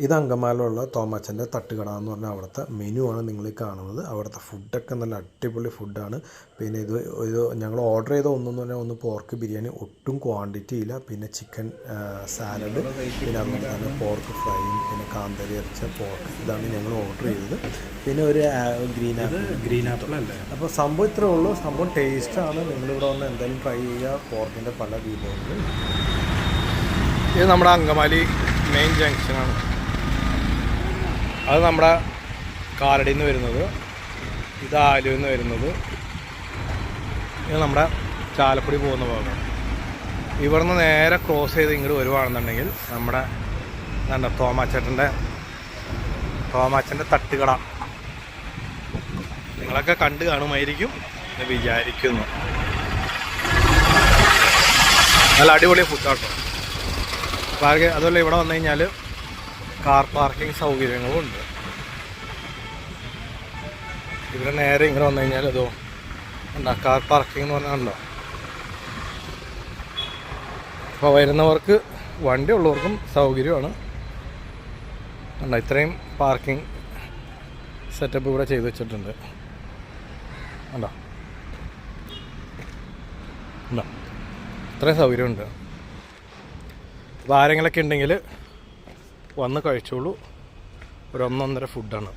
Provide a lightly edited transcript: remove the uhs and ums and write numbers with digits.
ഇത് അങ്കമാലിലുള്ള തോമാച്ചൻ്റെ തട്ടുകട എന്ന് പറഞ്ഞാൽ അവിടുത്തെ മെനു ആണ് നിങ്ങൾ ഈ കാണുന്നത്. അവിടുത്തെ ഫുഡൊക്കെ നല്ല അടിപൊളി ഫുഡാണ്. പിന്നെ ഇത് ഞങ്ങൾ ഓർഡർ ചെയ്ത ഒന്നെന്ന് പറഞ്ഞാൽ ഒന്ന് പോർക്ക് ബിരിയാണി, ഒട്ടും ക്വാണ്ടിറ്റി ഇല്ല. പിന്നെ ചിക്കൻ സാലഡ്, പിന്നെ അതുപോലെ തന്നെ പോർക്ക് ഫ്രൈയും, പിന്നെ കാന്താരി ഇറച്ച പോർക്ക്, ഇതാണ് ഞങ്ങൾ ഓർഡർ ചെയ്തത്. പിന്നെ ഒരു ഗ്രീൻ ആപ്പിൾ അല്ലേ. അപ്പോൾ സംഭവം ഇത്രേ ഉള്ളൂ. സംഭവം ടേസ്റ്റാണ്. നിങ്ങളിവിടെ വന്ന് എന്തായാലും ട്രൈ ചെയ്യുക പോർക്കിൻ്റെ പല വിഭവങ്ങൾ. ഇത് നമ്മുടെ അങ്കമാലി മെയിൻ ജംഗ്ഷനാണ്. അത് നമ്മുടെ കാലടിയിൽ നിന്ന് വരുന്നത്, ഇത് ആലുവിൽ നിന്ന് വരുന്നത്, ഇത് നമ്മുടെ ചാലക്കുടി പോകുന്ന ഭാഗം. ഇവിടുന്ന് നേരെ ക്രോസ് ചെയ്ത് ഇങ്ങോട്ട് വരുവാണെന്നുണ്ടെങ്കിൽ നമ്മുടെ എന്താ തോമാച്ചൻ്റെ തട്ടുകട നിങ്ങളൊക്കെ കണ്ട് കാണുമായിരിക്കും എന്ന് വിചാരിക്കുന്നു. നല്ല അടിപൊളി ഫുഡാട്ടോ. അതുപോലെ ഇവിടെ വന്നു കഴിഞ്ഞാൽ കാർ പാർക്കിംഗ് സൗകര്യങ്ങളും ഉണ്ട്. ഇവിടെ നേരെ ഇങ്ങനെ വന്നു കഴിഞ്ഞാൽ അതോ എന്താ കാർ പാർക്കിംഗ് എന്ന് പറഞ്ഞാണല്ലോ. അപ്പോൾ വരുന്നവർക്ക്, വണ്ടി ഉള്ളവർക്കും സൗകര്യമാണ്. ഉണ്ടോ, ഇത്രയും പാർക്കിംഗ് സെറ്റപ്പ് ഇവിടെ ചെയ്ത് വെച്ചിട്ടുണ്ട്. ഉണ്ടോ, ഉണ്ടോ, ഇത്രയും സൗകര്യമുണ്ട്. അപ്പോൾ ആരെങ്കിലൊക്കെ ഉണ്ടെങ്കിൽ വന്ന് കഴിച്ചോളൂ. ഒരു 1-1.5 ഫുഡാണ്.